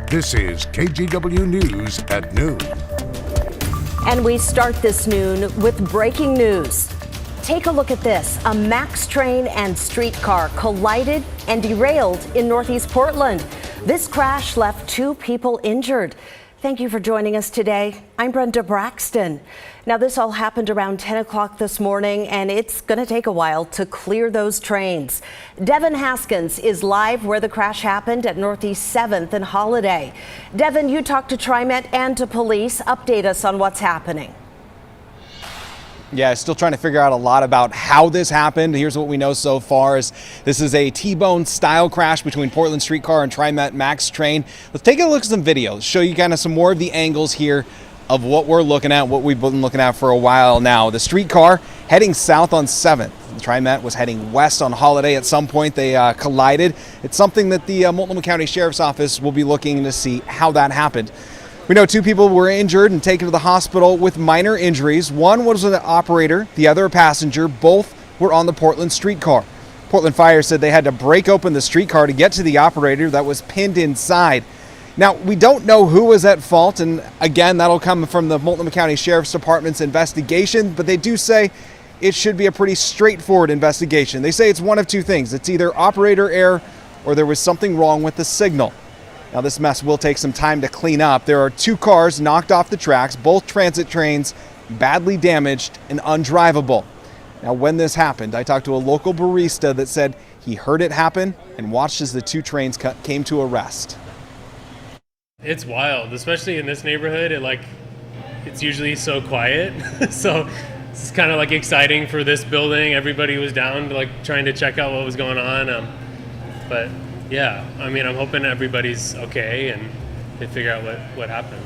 This is KGW News at noon. And we start this noon with breaking news. Take a look at this. A MAX train and streetcar collided and derailed in Northeast Portland. This crash left 2 people injured. Thank you for joining us today. I'm Brenda Braxton. Now, this all happened around 10 o'clock this morning, and it's going to take a while to clear those trains. Devin Haskins is live where the crash happened at Northeast 7th and Holiday. Devin, you talked to TriMet and to police. Update us on what's happening. Yeah, still trying to figure out a lot about how this happened. Here's what we know so far is this is a T-bone style crash between Portland streetcar and TriMet MAX train. Let's take a look at some videos, show you kind of some more of the angles here of what we're looking at, what we've been looking at for a while now. The streetcar heading south on 7th. The TriMet was heading west on Holiday. At some point they collided. It's something that the Multnomah County Sheriff's Office will be looking to see how that happened. We know 2 people were injured and taken to the hospital with minor injuries. One was an operator, the other a passenger. Both were on the Portland streetcar. Portland Fire said they had to break open the streetcar to get to the operator that was pinned inside. Now, we don't know who was at fault, and again, that'll come from the Multnomah County Sheriff's Department's investigation, but they do say it should be a pretty straightforward investigation. They say it's one of 2 things. It's either operator error or there was something wrong with the signal. Now, this mess will take some time to clean up. There are 2 cars knocked off the tracks, both transit trains badly damaged and undrivable. Now, when this happened, I talked to a local barista that said he heard it happen and watched as the 2 trains came to a rest. It's wild, especially in this neighborhood. It's usually so quiet. So it's kind of like exciting for this building. Everybody was down trying to check out what was going on. But yeah, I mean, I'm hoping everybody's okay and they figure out what happened.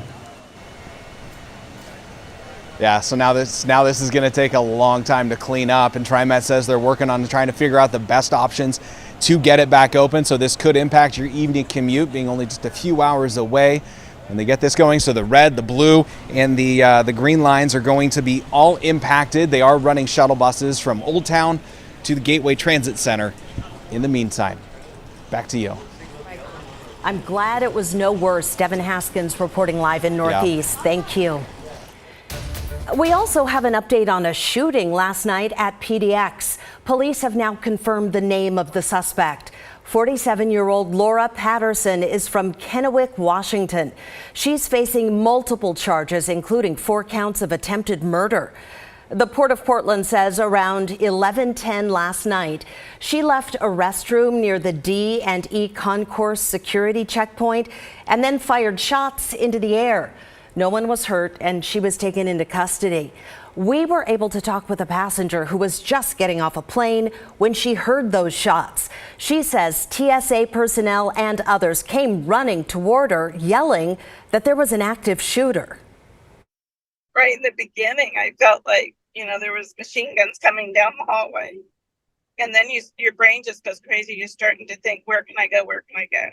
Yeah, so now this is going to take a long time to clean up, and TriMet says they're working on trying to figure out the best options to get it back open. So this could impact your evening commute, being only just a few hours away when they get this going. So the red, the blue, and the green lines are going to be all impacted. They are running shuttle buses from Old Town to the Gateway Transit Center in the meantime. Back to you. I'm glad it was no worse. Devin Haskins reporting live in Northeast. Yeah. Thank you. We also have an update on a shooting last night at PDX. Police have now confirmed the name of the suspect. 47-year-old Laura Patterson is from Kennewick, Washington. She's facing multiple charges, including 4 counts of attempted murder. The Port of Portland says around 11:10 last night, she left a restroom near the D&E Concourse security checkpoint and then fired shots into the air. No one was hurt, and she was taken into custody. We were able to talk with a passenger who was just getting off a plane when she heard those shots. She says TSA personnel and others came running toward her, yelling that there was an active shooter. Right in the beginning, I felt like, there was machine guns coming down the hallway. And then your brain just goes crazy. You're starting to think, where can I go? Where can I go?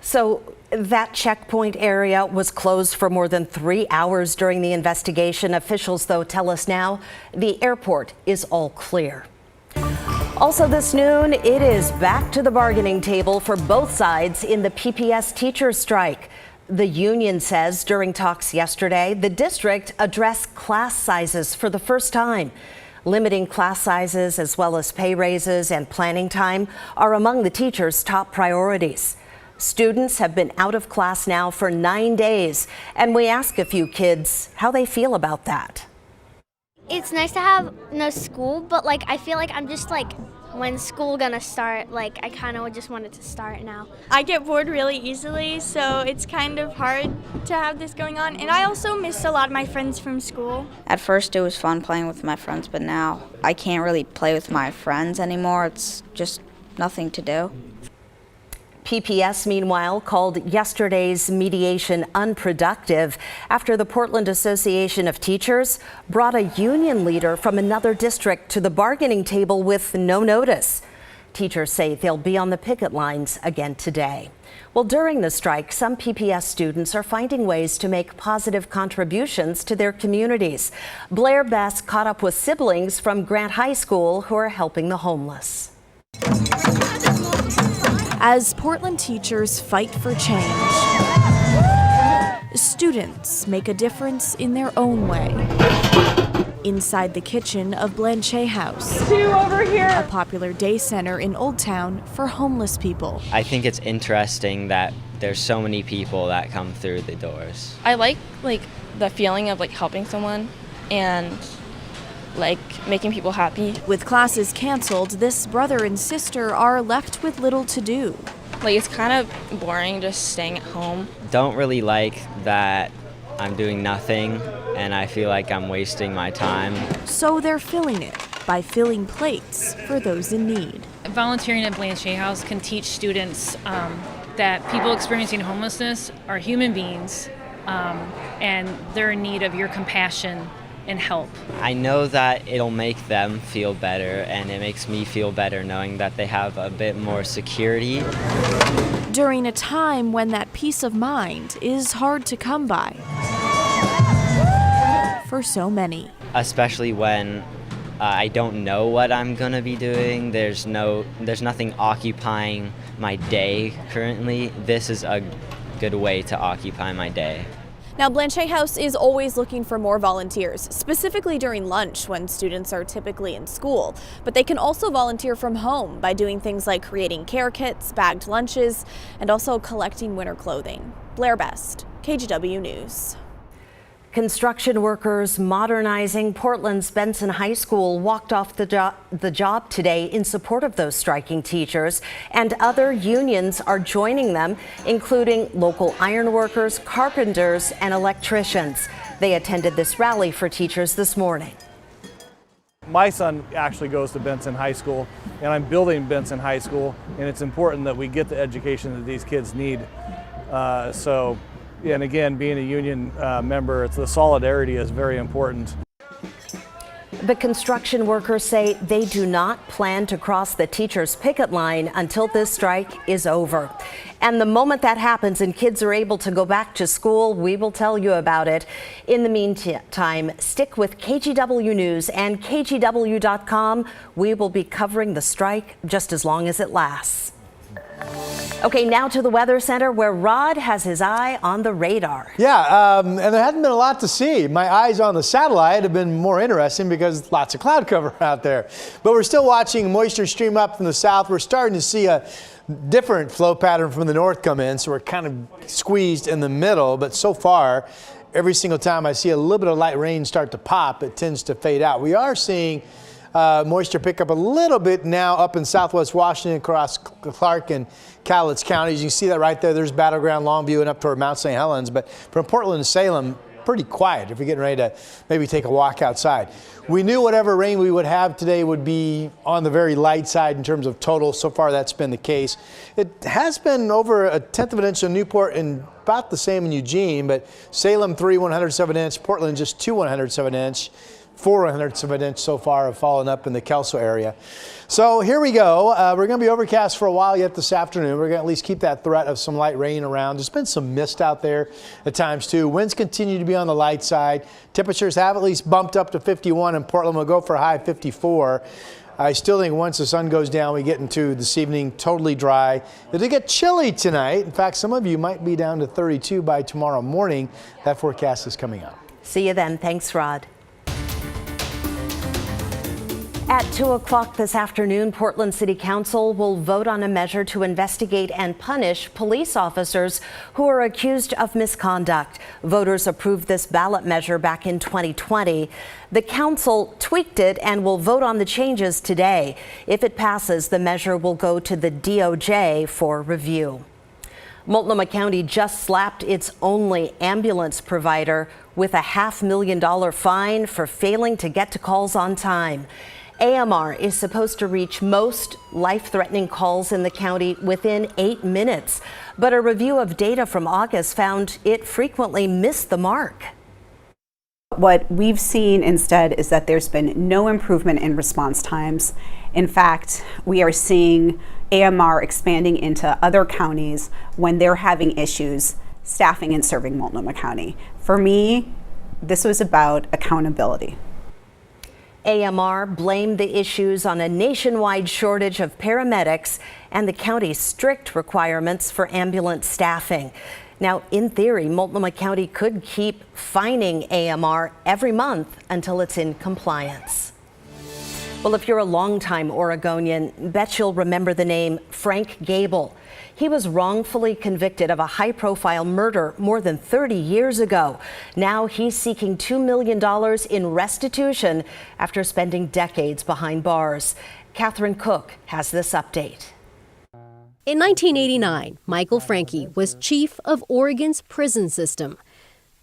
So that checkpoint area was closed for more than 3 hours during the investigation. Officials, though, tell us now the airport is all clear. Also this noon, it is back to the bargaining table for both sides in the PPS teacher strike. The union says during talks yesterday, the district addressed class sizes for the first time. Limiting class sizes as well as pay raises and planning time are among the teachers' top priorities. Students have been out of class now for 9 days, and we ask a few kids how they feel about that. It's nice to have no school, but I feel like I'm just when's school gonna start? I kind of just want it to start now. I get bored really easily, so it's kind of hard to have this going on. And I also missed a lot of my friends from school. At first it was fun playing with my friends, but now I can't really play with my friends anymore. It's just nothing to do. PPS, meanwhile, called yesterday's mediation unproductive after the Portland Association of Teachers brought a union leader from another district to the bargaining table with no notice. Teachers say they'll be on the picket lines again today. Well, during the strike, some PPS students are finding ways to make positive contributions to their communities. Blair Best caught up with siblings from Grant High School who are helping the homeless. as Portland teachers fight for change. Students make a difference in their own way. Inside the kitchen of Blanchet House, 2 over here, a popular day center in Old Town for homeless people. I think it's interesting that there's so many people that come through the doors. I like the feeling of helping someone and making people happy. With classes canceled, this brother and sister are left with little to do. It's kind of boring just staying at home. Don't really like that I'm doing nothing and I feel like I'm wasting my time. So they're filling it by filling plates for those in need. Volunteering at Blanchet House can teach students that people experiencing homelessness are human beings and they're in need of your compassion and help. I know that it'll make them feel better, and it makes me feel better knowing that they have a bit more security. During a time when that peace of mind is hard to come by for so many. Especially when I don't know what I'm gonna be doing. There's nothing occupying my day currently. This is a good way to occupy my day. Now, Blanchet House is always looking for more volunteers, specifically during lunch when students are typically in school. But they can also volunteer from home by doing things like creating care kits, bagged lunches, and also collecting winter clothing. Blair Best, KGW News. Construction workers modernizing Portland's Benson High School walked off the job today in support of those striking teachers, and other unions are joining them, including local ironworkers, carpenters, and electricians. They attended this rally for teachers this morning. My son actually goes to Benson High School, and I'm building Benson High School, and it's important that we get the education that these kids need. And again, being a union member, the solidarity is very important. The construction workers say they do not plan to cross the teachers' picket line until this strike is over. And the moment that happens and kids are able to go back to school, we will tell you about it. In the meantime, stick with KGW News and KGW.com. We will be covering the strike just as long as it lasts. Okay, now to the Weather Center where Rod has his eye on the radar. Yeah, and there hasn't been a lot to see. My eyes on the satellite have been more interesting because lots of cloud cover out there. But we're still watching moisture stream up from the south. We're starting to see a different flow pattern from the north come in, so we're kind of squeezed in the middle. But so far, every single time I see a little bit of light rain start to pop, it tends to fade out. We are seeing moisture pick up a little bit now up in southwest Washington across Clark and Cowlitz counties. You can see that right there. There's Battleground, Longview, and up toward Mount St. Helens. But from Portland to Salem, pretty quiet if you're getting ready to maybe take a walk outside. We knew whatever rain we would have today would be on the very light side in terms of total. So far, that's been the case. It has been over a 1/10 of an inch in Newport and about the same in Eugene, but Salem 3 100ths of an inch, Portland just 2 100ths of an inch. 4 100ths of an inch so far have fallen up in the Kelso area. So here we go. We're going to be overcast for a while yet this afternoon. We're going to at least keep that threat of some light rain around. There's been some mist out there at times too. Winds continue to be on the light side. Temperatures have at least bumped up to 51 in Portland. We'll go for a high of 54. I still think once the sun goes down, we get into this evening totally dry. It'll get chilly tonight. In fact, some of you might be down to 32 by tomorrow morning. That forecast is coming up. See you then. Thanks, Rod. At 2 o'clock this afternoon, Portland City Council will vote on a measure to investigate and punish police officers who are accused of misconduct. Voters approved this ballot measure back in 2020. The council tweaked it and will vote on the changes today. If it passes, the measure will go to the DOJ for review. Multnomah County just slapped its only ambulance provider with a $500,000 fine for failing to get to calls on time. AMR is supposed to reach most life-threatening calls in the county within 8 minutes, but a review of data from August found it frequently missed the mark. What we've seen instead is that there's been no improvement in response times. In fact, we are seeing AMR expanding into other counties when they're having issues staffing and serving Multnomah County. For me, this was about accountability. AMR blamed the issues on a nationwide shortage of paramedics and the county's strict requirements for ambulance staffing. Now, in theory, Multnomah County could keep fining AMR every month until it's in compliance. Well, if you're a longtime Oregonian, bet you'll remember the name Frank Gable. He was wrongfully convicted of a high-profile murder more than 30 years ago. Now he's seeking $2 million in restitution after spending decades behind bars. Catherine Cook has this update. In 1989, Michael Franke was chief of Oregon's prison system.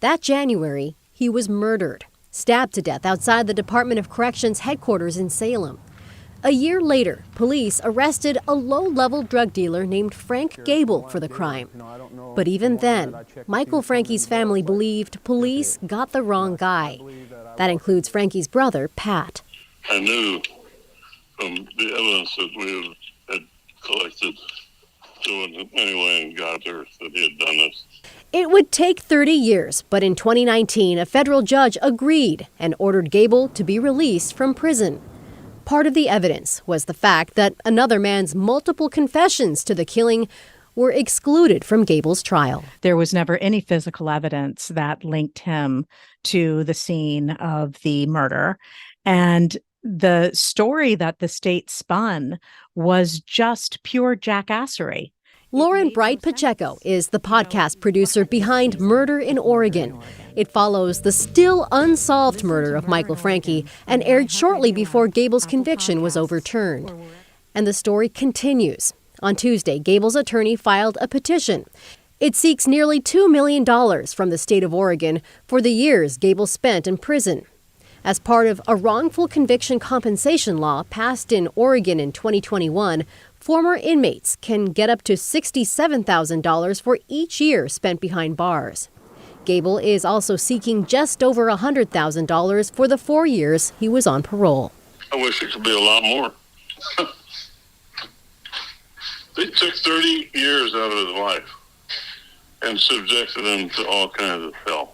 That January, he was murdered, stabbed to death outside the Department of Corrections headquarters in Salem. A year later, police arrested a low-level drug dealer named Frank Gable for the crime. But even then, Michael Franke's family believed police got the wrong guy. That includes Franke's brother, Pat. I knew from the evidence that we had collected doing it anyway and got there that he had done this. It would take 30 years, but in 2019, a federal judge agreed and ordered Gable to be released from prison. Part of the evidence was the fact that another man's multiple confessions to the killing were excluded from Gable's trial. There was never any physical evidence that linked him to the scene of the murder. And the story that the state spun was just pure jackassery. Lauren Bright Pacheco is the podcast producer behind Murder in Oregon. It follows the still unsolved murder of Michael Franke and aired shortly before Gable's conviction was overturned. And the story continues. On Tuesday, Gable's attorney filed a petition. It seeks nearly $2 million from the state of Oregon for the years Gable spent in prison. As part of a wrongful conviction compensation law passed in Oregon in 2021, former inmates can get up to $67,000 for each year spent behind bars. Gable is also seeking just over $100,000 for the 4 years he was on parole. I wish it could be a lot more. They took 30 years out of his life and subjected him to all kinds of hell.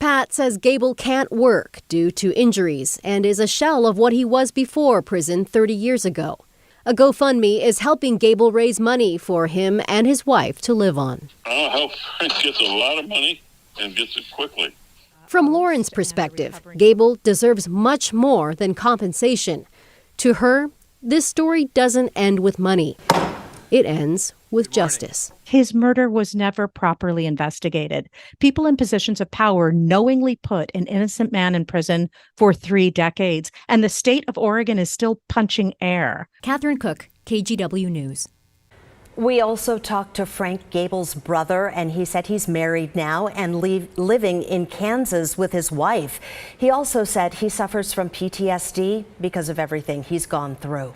Pat says Gable can't work due to injuries and is a shell of what he was before prison 30 years ago. A GoFundMe is helping Gable raise money for him and his wife to live on. I'll help Frank get a lot of money and gets it quickly. From Lauren's perspective, Gable deserves much more than compensation. To her, this story doesn't end with money. It ends with justice. His murder was never properly investigated. People in positions of power knowingly put an innocent man in prison for 3 decades, and the state of Oregon is still punching air. Catherine Cook, KGW News. We also talked to Frank Gable's brother, and he said he's married now and living in Kansas with his wife. He also said he suffers from PTSD because of everything he's gone through.